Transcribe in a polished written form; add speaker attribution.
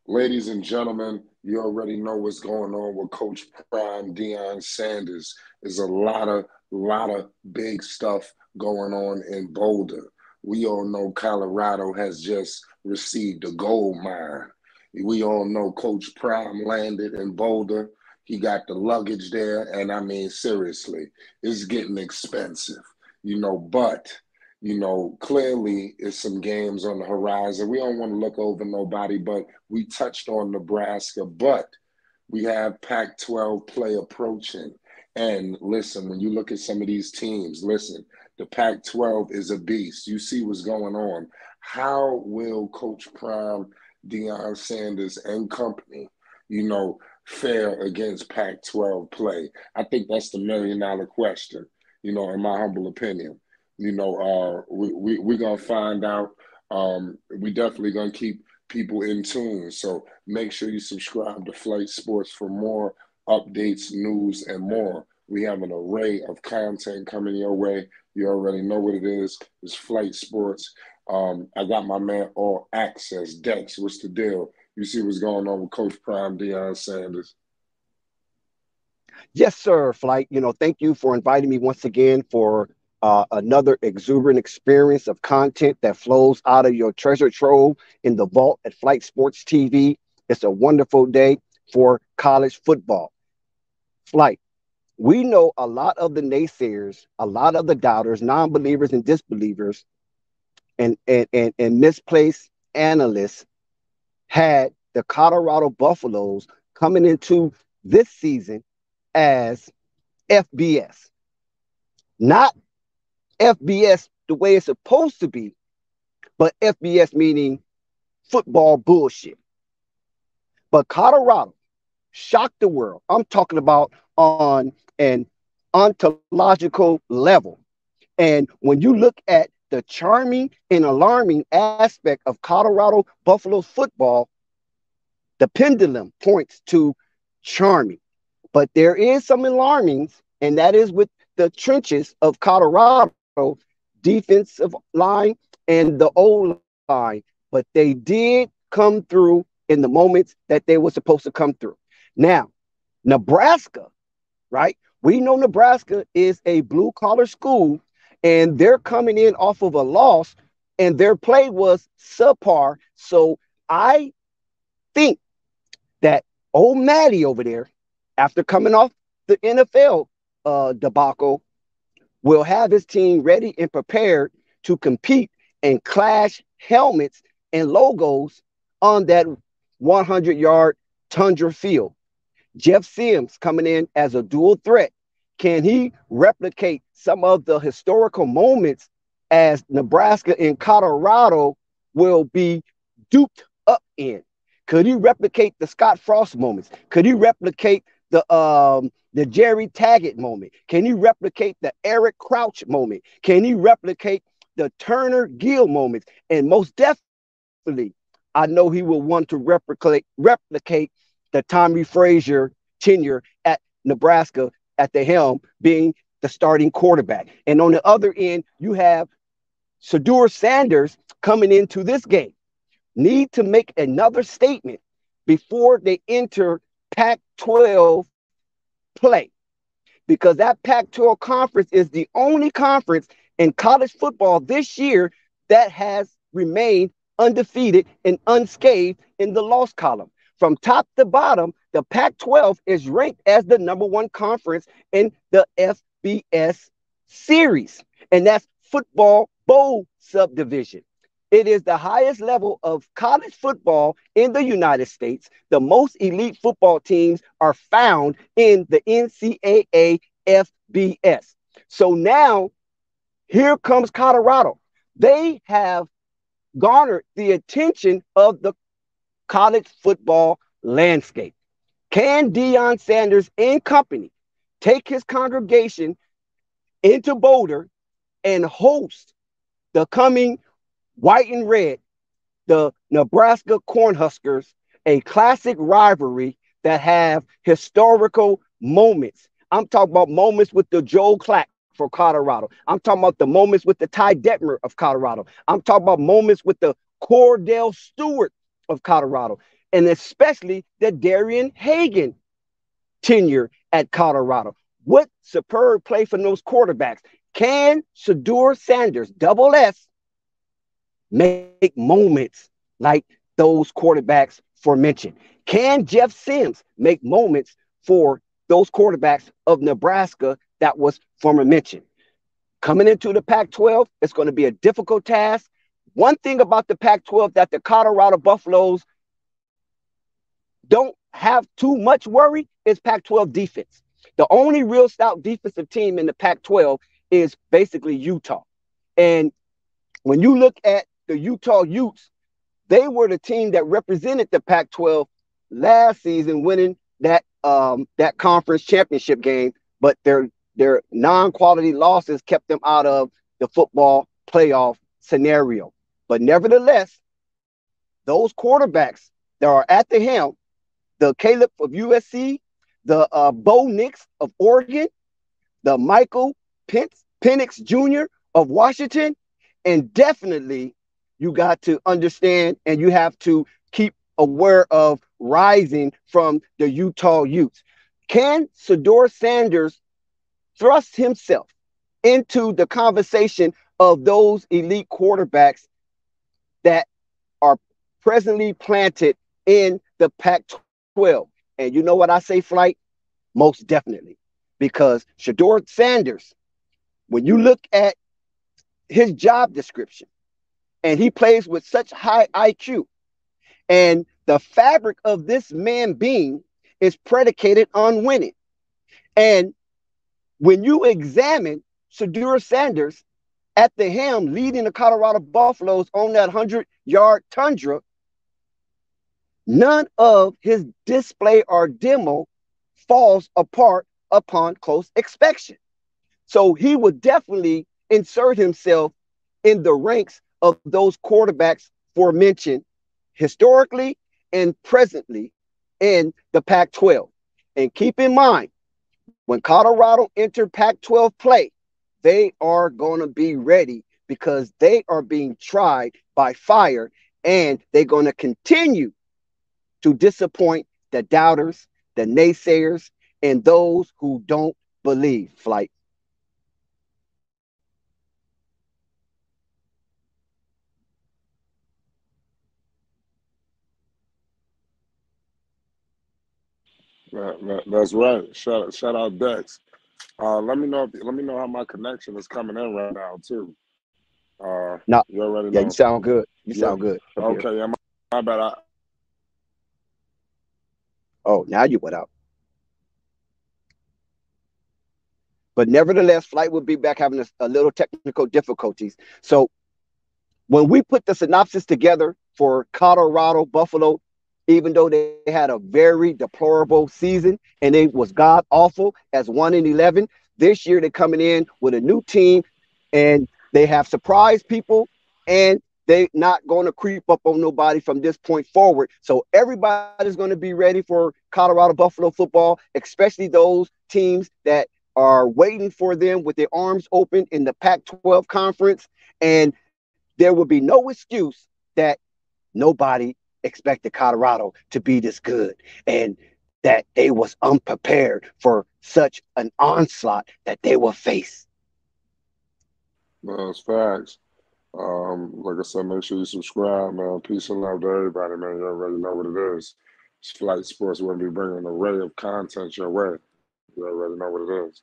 Speaker 1: Ladies and gentlemen, you already know what's going on with Coach Prime Deion Sanders. There's a lot of big stuff going on in Boulder. We all know Colorado has just received a gold mine. We all know Coach Prime landed in Boulder. He got the luggage there, and I mean, seriously, it's getting expensive, but clearly it's some games on the horizon. We don't want to look over nobody, but we touched on Nebraska, but we have Pac-12 play approaching. And listen, when you look at some of these teams, listen, the Pac-12 is a beast. You see what's going on. How will Coach Prime, Deion Sanders, and company, fare against Pac-12 play? I think that's the million-dollar question, in my humble opinion. We're gonna find out. We definitely gonna keep people in tune. So make sure you subscribe to Flight Sports for more updates, news, and more. We have an array of content coming your way. You already know what it is. It's Flight Sports. I got my man All Access, Dex. What's the deal? You see what's going on with Coach Prime, Deion Sanders.
Speaker 2: Yes, sir, Flight. Thank you for inviting me once again for another exuberant experience of content that flows out of your treasure trove in the vault at Flight Sports TV. It's a wonderful day for college football. Flight, we know a lot of the naysayers, a lot of the doubters, non-believers and disbelievers, and misplaced analysts had the Colorado Buffaloes coming into this season as FBS. Not FBS the way it's supposed to be, but FBS meaning football bullshit. But Colorado shocked the world. I'm talking about on an ontological level. And when you look at the charming and alarming aspect of Colorado Buffaloes football, the pendulum points to charming. But there is some alarming, and that is with the trenches of Colorado, defensive line and the O line. But they did come through in the moments that they were supposed to come through. Now, Nebraska, right? We know Nebraska is a blue collar school, and they're coming in off of a loss, and their play was subpar. So I think that old Maddie over there, after coming off the NFL debacle, will have his team ready and prepared to compete and clash helmets and logos on that 100-yard tundra field. Jeff Sims coming in as a dual threat. Can he replicate some of the historical moments as Nebraska and Colorado will be duped up in? Could he replicate the Scott Frost moments? Could he replicate the Jerry Taggart moment? Can he replicate the Eric Crouch moment? Can he replicate the Turner Gill moments? And most definitely, I know he will want to replicate the Tommy Frazier tenure at Nebraska at the helm, being the starting quarterback. And on the other end, you have Shedeur Sanders coming into this game. Need to make another statement before they enter Pac-12 play, because that Pac-12 conference is the only conference in college football this year that has remained undefeated and unscathed in the loss column. From top to bottom, the Pac-12 is ranked as the #1 conference in the FBS series, and that's football bowl subdivision. It is the highest level of college football in the United States. The most elite football teams are found in the NCAA FBS. So now, here comes Colorado. They have garnered the attention of the college football landscape. Can Deion Sanders and company take his congregation into Boulder and host the coming white and red, the Nebraska Cornhuskers, a classic rivalry that have historical moments? I'm talking about moments with the Joe Clack for Colorado. I'm talking about the moments with the Ty Detmer of Colorado. I'm talking about moments with the Cordell Stewart of Colorado. and especially the Darian Hagan tenure at Colorado. What superb play from those quarterbacks. Can Shador Sanders, double S, make moments like those quarterbacks aforementioned? Can Jeff Sims make moments for those quarterbacks of Nebraska that was former mentioned? Coming into the Pac 12, it's going to be a difficult task. One thing about the Pac 12 that the Colorado Buffaloes don't have too much worry is Pac 12 defense. The only real stout defensive team in the Pac 12 is basically Utah. And when you look at the Utah Utes, they were the team that represented the Pac 12 last season, winning that conference championship game, but their non-quality losses kept them out of the football playoff scenario. But nevertheless, those quarterbacks that are at the helm, the Caleb of USC, the Bo Nix of Oregon, the Michael Penix Jr. of Washington, and definitely you got to understand and you have to keep aware of rising from the Utah Utes. Can Shedeur Sanders thrust himself into the conversation of those elite quarterbacks that are presently planted in the Pac 12? And you know what I say, Flight? Most definitely. Because Shedeur Sanders, when you look at his job description, and he plays with such high IQ, and the fabric of this man being is predicated on winning. And when you examine Shedeur Sanders at the helm leading the Colorado Buffaloes on that 100-yard tundra, none of his display or demo falls apart upon close inspection. So he would definitely insert himself in the ranks of those quarterbacks aforementioned historically and presently in the Pac 12. And keep in mind, when Colorado enter Pac 12 play, they are going to be ready because they are being tried by fire and they're going to continue to disappoint the doubters, the naysayers, and those who don't believe. Flight.
Speaker 1: That's right. Shout out Dex. Let me know how my connection is coming in right now too.
Speaker 2: Now,
Speaker 1: You already
Speaker 2: yeah, you
Speaker 1: know.
Speaker 2: sound good. You
Speaker 1: Yeah.
Speaker 2: sound good up here.
Speaker 1: Okay. Yeah. My bad.
Speaker 2: Oh, now you went out. But nevertheless, Flight will be back having a little technical difficulties. So when we put the synopsis together for Colorado Buffalo, even though they had a very deplorable season and it was god awful as 1-11, this year they're coming in with a new team and they have surprised people and they're not going to creep up on nobody from this point forward. So everybody's going to be ready for Colorado Buffalo football, especially those teams that are waiting for them with their arms open in the Pac 12 conference. And there will be no excuse that nobody expected Colorado to be this good and that they was unprepared for such an onslaught that they will face.
Speaker 1: That's facts. Like I said, make sure you subscribe, man. Peace and love to everybody, man. You already know what it is. It's Flight Sports. We'll be bringing an array of content your way. You already know what it is.